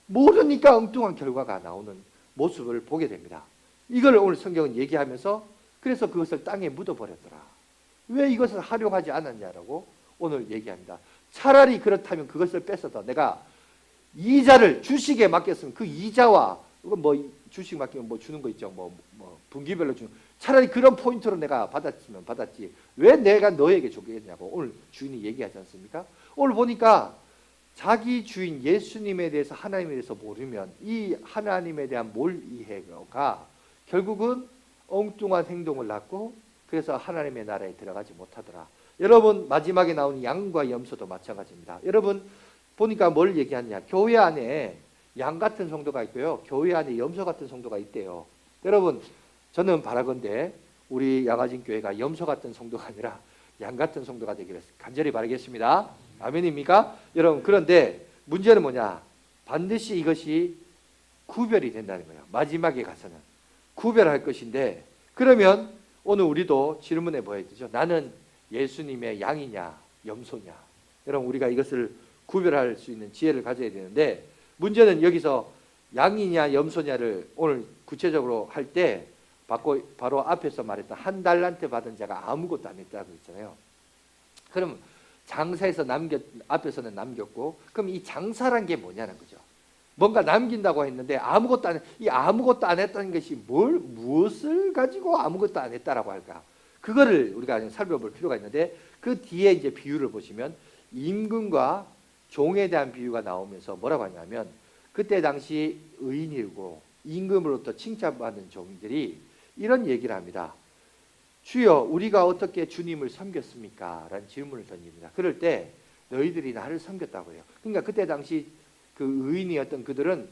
모르니까 엉뚱한 결과가 나오는 모습을 보게 됩니다. 이걸 오늘 성경은 얘기하면서 그래서 그것을 땅에 묻어버렸더라. 왜 이것을 활용하지 않았냐라고 오늘 얘기합니다. 차라리 그렇다면 그것을 뺏어서 내가 이자를 주식에 맡겼으면 그 이자와 뭐 주식 맡기면 뭐 주는 거 있죠. 뭐 분기별로 주는. 차라리 그런 포인트로 내가 받았으면 받았지. 왜 내가 너에게 주겠냐고 오늘 주인이 얘기하지 않습니까? 오늘 보니까 자기 주인 예수님에 대해서, 하나님에 대해서 모르면 이 하나님에 대한 몰이해가 결국은 엉뚱한 행동을 낳고 그래서 하나님의 나라에 들어가지 못하더라. 여러분 마지막에 나온 양과 염소도 마찬가지입니다. 여러분 보니까 뭘 얘기하냐? 교회 안에 양 같은 성도가 있고요. 교회 안에 염소 같은 성도가 있대요. 여러분 저는 바라건대 우리 양화진 교회가 염소 같은 성도가 아니라 양 같은 성도가 되기를 간절히 바라겠습니다. 아멘입니까? 여러분 그런데 문제는 뭐냐? 반드시 이것이 구별이 된다는 거예요. 마지막에 가서는 구별할 것인데 그러면 오늘 우리도 질문해 봐야 되죠. 나는 예수님의 양이냐 염소냐. 여러분 우리가 이것을 구별할 수 있는 지혜를 가져야 되는데 문제는 여기서 양이냐 염소냐를 오늘 구체적으로 할 때 바로 앞에서 말했던 한 달란트 받은 자가 아무것도 안 했다고 했잖아요. 그럼 장사에서 앞에서는 남겼고 그럼 이 장사란 게 뭐냐는 거죠. 뭔가 남긴다고 했는데 아무것도 안 했다는 것이 무엇을 가지고 아무것도 안 했다라고 할까? 그거를 우리가 살펴볼 필요가 있는데 그 뒤에 이제 비유를 보시면 임금과 종에 대한 비유가 나오면서 뭐라고 하냐면 그때 당시 의인이고 임금으로부터 칭찬받는 종들이 이런 얘기를 합니다. 주여 우리가 어떻게 주님을 섬겼습니까? 라는 질문을 던집니다. 그럴 때 너희들이 나를 섬겼다고 해요. 그러니까 그때 당시 그 의인이었던 그들은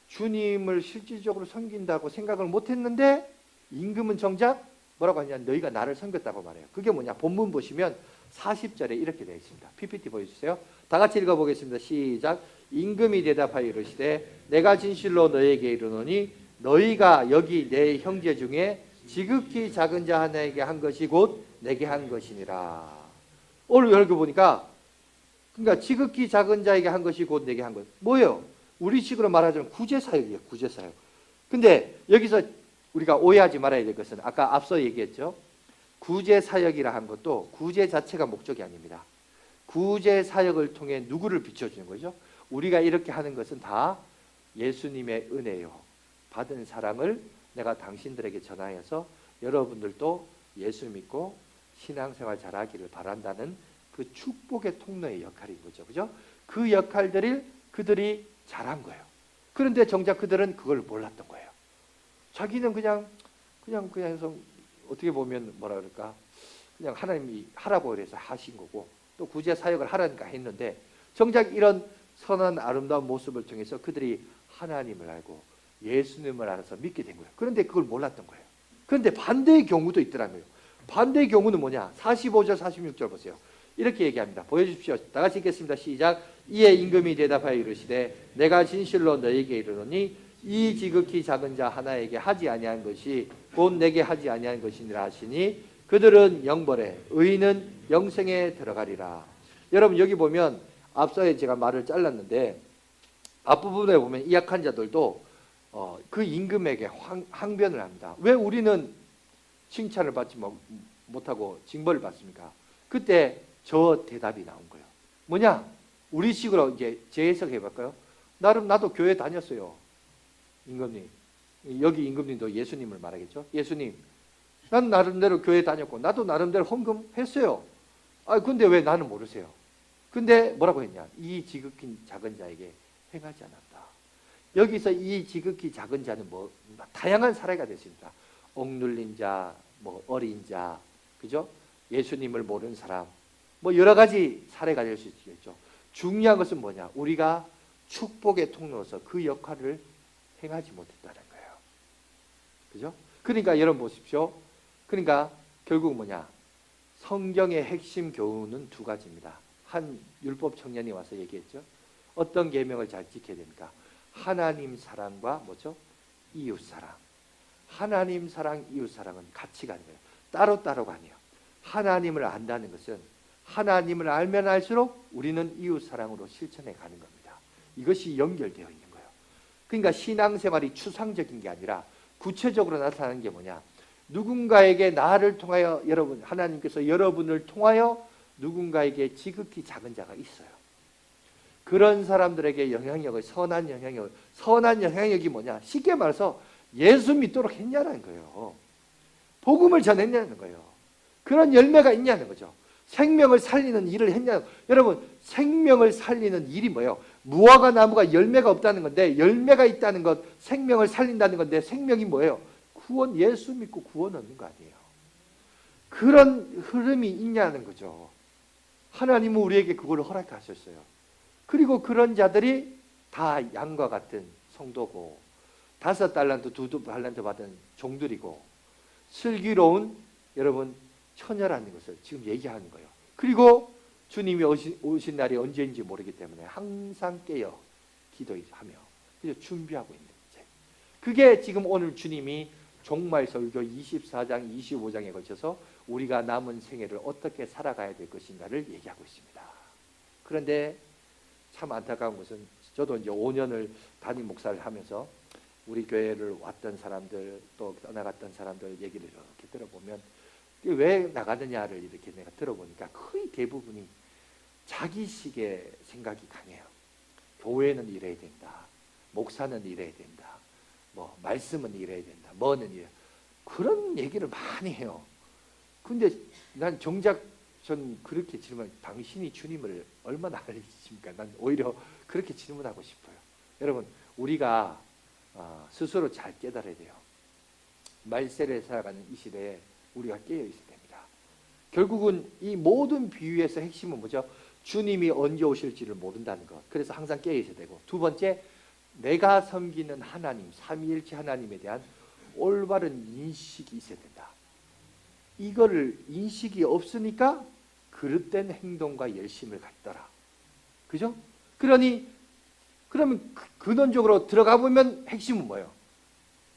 주님을 실질적으로 섬긴다고 생각을 못했는데 임금은 정작 뭐라고 하냐? 너희가 나를 섬겼다고 말해요. 그게 뭐냐? 본문 보시면 40절에 이렇게 되어 있습니다. PPT 보여주세요. 다 같이 읽어보겠습니다. 시작. 임금이 대답하여 이르시되 내가 진실로 너희에게 이르노니 너희가 여기 내 형제 중에 지극히 작은 자 하나에게 한 것이 곧 내게 한 것이니라. 오늘 여기 보니까 그러니까 지극히 작은 자에게 한 것이 곧 내게 한 것. 뭐예요? 우리식으로 말하자면 구제사역이에요. 구제사역. 근데 여기서 우리가 오해하지 말아야 될 것은 아까 앞서 얘기했죠. 구제사역이라 한 것도 구제 자체가 목적이 아닙니다. 구제사역을 통해 누구를 비춰주는 거죠? 우리가 이렇게 하는 것은 다 예수님의 은혜요. 받은 사랑을 내가 당신들에게 전하여서 여러분들도 예수 믿고 신앙생활 잘하기를 바란다는 그 축복의 통로의 역할인 거죠. 그죠? 그 역할들을 그들이 잘한 거예요. 그런데 정작 그들은 그걸 몰랐던 거예요. 자기는 그냥 해서 어떻게 보면 뭐라 그럴까? 그냥 하나님이 하라고 그래서 하신 거고 또 구제 사역을 하라니까 했는데 정작 이런 선한 아름다운 모습을 통해서 그들이 하나님을 알고 예수님을 알아서 믿게 된 거예요. 그런데 그걸 몰랐던 거예요. 그런데 반대의 경우도 있더라고요. 반대의 경우는 뭐냐? 45절 46절 보세요. 이렇게 얘기합니다. 보여주십시오. 다 같이 읽겠습니다. 시작. 이에 임금이 대답하여 이르시되 내가 진실로 너에게 이르노니 이 지극히 작은 자 하나에게 하지 아니한 것이 곧 내게 하지 아니한 것이니라 하시니 그들은 영벌에 의인은 영생에 들어가리라. 여러분 여기 보면 앞서에 제가 말을 잘랐는데 앞부분에 보면 이 약한 자들도 그 임금에게 항변을 합니다. 왜 우리는 칭찬을 받지 못하고 징벌을 받습니까? 그때 저 대답이 나온 거예요. 뭐냐? 우리식으로 이제 재해석해 볼까요? 나름 나도 교회 다녔어요. 임금님. 여기 임금님도 예수님을 말하겠죠. 예수님, 난 나름대로 교회 다녔고 나도 나름대로 헌금했어요. 아, 근데 왜 나는 모르세요? 근데 뭐라고 했냐? 이 지극히 작은 자에게 행하지 않았다. 여기서 이 지극히 작은 자는 뭐 다양한 사례가 됐습니다. 억눌린 자, 뭐 어린 자, 그죠? 예수님을 모르는 사람, 뭐 여러 가지 사례가 될 수 있겠죠. 중요한 것은 뭐냐? 우리가 축복의 통로로서 그 역할을 행하지 못했다는 거예요. 그죠? 그러니까 여러분 보십시오. 그러니까 결국 뭐냐? 성경의 핵심 교훈은 두 가지입니다. 한 율법 청년이 와서 얘기했죠. 어떤 계명을 잘 지켜야 됩니까? 하나님 사랑과 뭐죠? 이웃 사랑. 하나님 사랑, 이웃 사랑은 같이 가는 거예요. 따로따로가 아니에요. 하나님을 안다는 것은 하나님을 알면 알수록 우리는 이웃 사랑으로 실천해 가는 겁니다. 이것이 연결되어 있는 거예요. 그러니까 신앙생활이 추상적인 게 아니라 구체적으로 나타나는 게 뭐냐? 누군가에게 나를 통하여 여러분, 하나님께서 여러분을 통하여 누군가에게 지극히 작은 자가 있어요. 그런 사람들에게 영향력을, 선한 영향력이 뭐냐? 쉽게 말해서 예수 믿도록 했냐는 거예요. 복음을 전했냐는 거예요. 그런 열매가 있냐는 거죠. 생명을 살리는 일을 했냐. 여러분, 생명을 살리는 일이 뭐예요? 무화과 나무가 열매가 없다는 건데 열매가 있다는 것, 생명을 살린다는 건데 생명이 뭐예요? 구원, 예수 믿고 구원 얻는 거 아니에요. 그런 흐름이 있냐는 거죠. 하나님은 우리에게 그걸 허락하셨어요. 그리고 그런 자들이 다 양과 같은 성도고 5달란트, 2달란트 받은 종들이고 슬기로운 여러분 처녀라는 것을 지금 얘기하는 거예요. 그리고 주님이 오신 날이 언제인지 모르기 때문에 항상 깨어 기도하며 준비하고 있는 거죠. 그게 지금 오늘 주님이 종말 설교 24장, 25장에 걸쳐서 우리가 남은 생애를 어떻게 살아가야 될 것인가를 얘기하고 있습니다. 그런데 참 안타까운 것은 저도 이제 5년을 담임 목사를 하면서 우리 교회를 왔던 사람들 또 떠나갔던 사람들 얘기를 이렇게 들어보면 왜 나가느냐를 이렇게 내가 들어보니까 거의 대부분이 자기식의 생각이 강해요. 교회는 이래야 된다. 목사는 이래야 된다. 뭐 말씀은 이래야 된다. 뭐는 이래. 그런 얘기를 많이 해요. 근데 난 정작 전 그렇게 질문, 당신이 주님을 얼마나 알리십니까? 난 오히려 그렇게 질문하고 싶어요. 여러분, 우리가 스스로 잘 깨달아야 돼요. 말세를 살아가는 이 시대에 우리가 깨어 있어야 됩니다. 결국은 이 모든 비유에서 핵심은 뭐죠? 주님이 언제 오실지를 모른다는 것. 그래서 항상 깨어 있어야 되고, 두 번째, 내가 섬기는 하나님, 삼위일체 하나님에 대한 올바른 인식이 있어야 된다. 이거를 인식이 없으니까 그릇된 행동과 열심을 갖더라. 그죠? 그러면 근원적으로 들어가 보면 핵심은 뭐예요?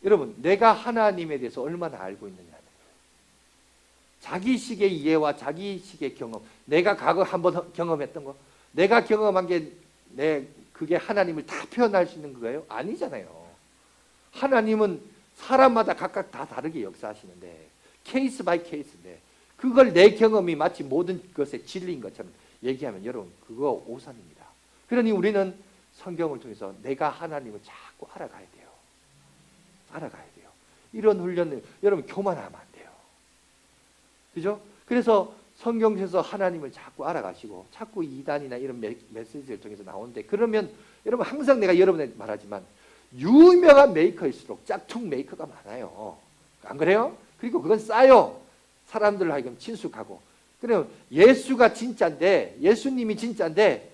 여러분, 내가 하나님에 대해서 얼마나 알고 있느냐는 거예요. 자기식의 이해와 자기식의 경험, 내가 과거 한번 경험했던 거, 내가 경험한 게 그게 하나님을 다 표현할 수 있는 거예요? 아니잖아요. 하나님은 사람마다 각각 다 다르게 역사하시는데 케이스 바이 케이스인데 그걸 내 경험이 마치 모든 것의 진리인 것처럼 얘기하면 여러분 그거 오산입니다. 그러니 우리는 성경을 통해서 내가 하나님을 자꾸 알아가야 돼요. 알아가야 돼요. 이런 훈련을 여러분 교만하면 안 돼요. 그죠? 그래서 성경에서 하나님을 자꾸 알아가시고 자꾸 이단이나 이런 메시지를 통해서 나오는데 그러면 여러분 항상 내가 여러분에게 말하지만 유명한 메이커일수록 짝퉁 메이커가 많아요. 안 그래요? 그리고 그건 싸요. 사람들을 하여금 친숙하고. 그러면 예수가 진짜인데 예수님이 진짜인데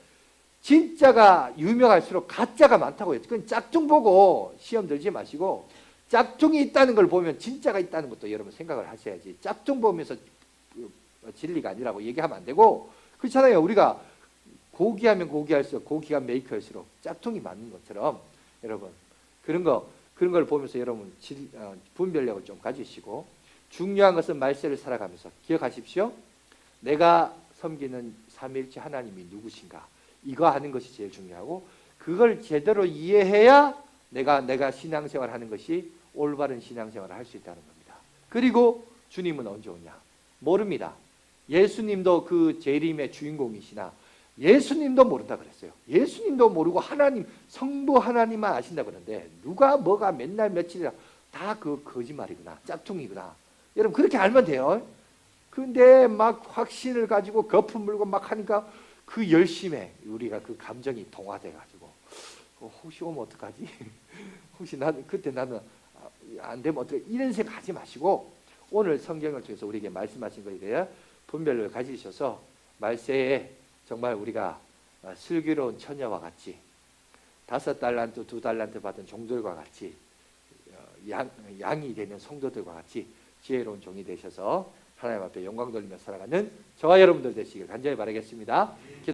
진짜가 유명할수록 가짜가 많다고요. 그건 짝퉁 보고 시험 들지 마시고 짝퉁이 있다는 걸 보면 진짜가 있다는 것도 여러분 생각을 하셔야지. 짝퉁 보면서 진리가 아니라고 얘기하면 안 되고 그렇잖아요. 우리가 고기하면 고기할수록 고기가 메이커일수록 짝퉁이 맞는 것처럼 여러분 그런 걸 보면서 여러분 분별력을 좀 가지시고 중요한 것은 말세를 살아가면서 기억하십시오. 내가 섬기는 삼위일체 하나님이 누구신가 이거 하는 것이 제일 중요하고 그걸 제대로 이해해야 내가 신앙생활 하는 것이 올바른 신앙생활을 할 수 있다는 겁니다. 그리고 주님은 언제 오냐 모릅니다. 예수님도 그 재림의 주인공이시나 예수님도 모른다 그랬어요. 예수님도 모르고 하나님, 성부 하나님만 아신다 그러는데 누가 뭐가 맨날 며칠이라 다 그 거짓말이구나, 짝퉁이구나. 여러분 그렇게 알면 돼요. 근데 막 확신을 가지고 거품 물고 막 하니까 그 열심에 우리가 그 감정이 동화돼 가지고 혹시 오면 어떡하지? 혹시 그때 나는 안 되면 어떻게, 이런 생각하지 마시고 오늘 성경을 통해서 우리에게 말씀하신 것에 대해 분별을 가지셔서 말세에 정말 우리가 슬기로운 처녀와 같이 5달란트 2달란트 받은 종들과 같이 양이 되는 성도들과 같이 지혜로운 종이 되셔서 하나님 앞에 영광 돌리며 살아가는 저와 여러분들 되시길 간절히 바라겠습니다.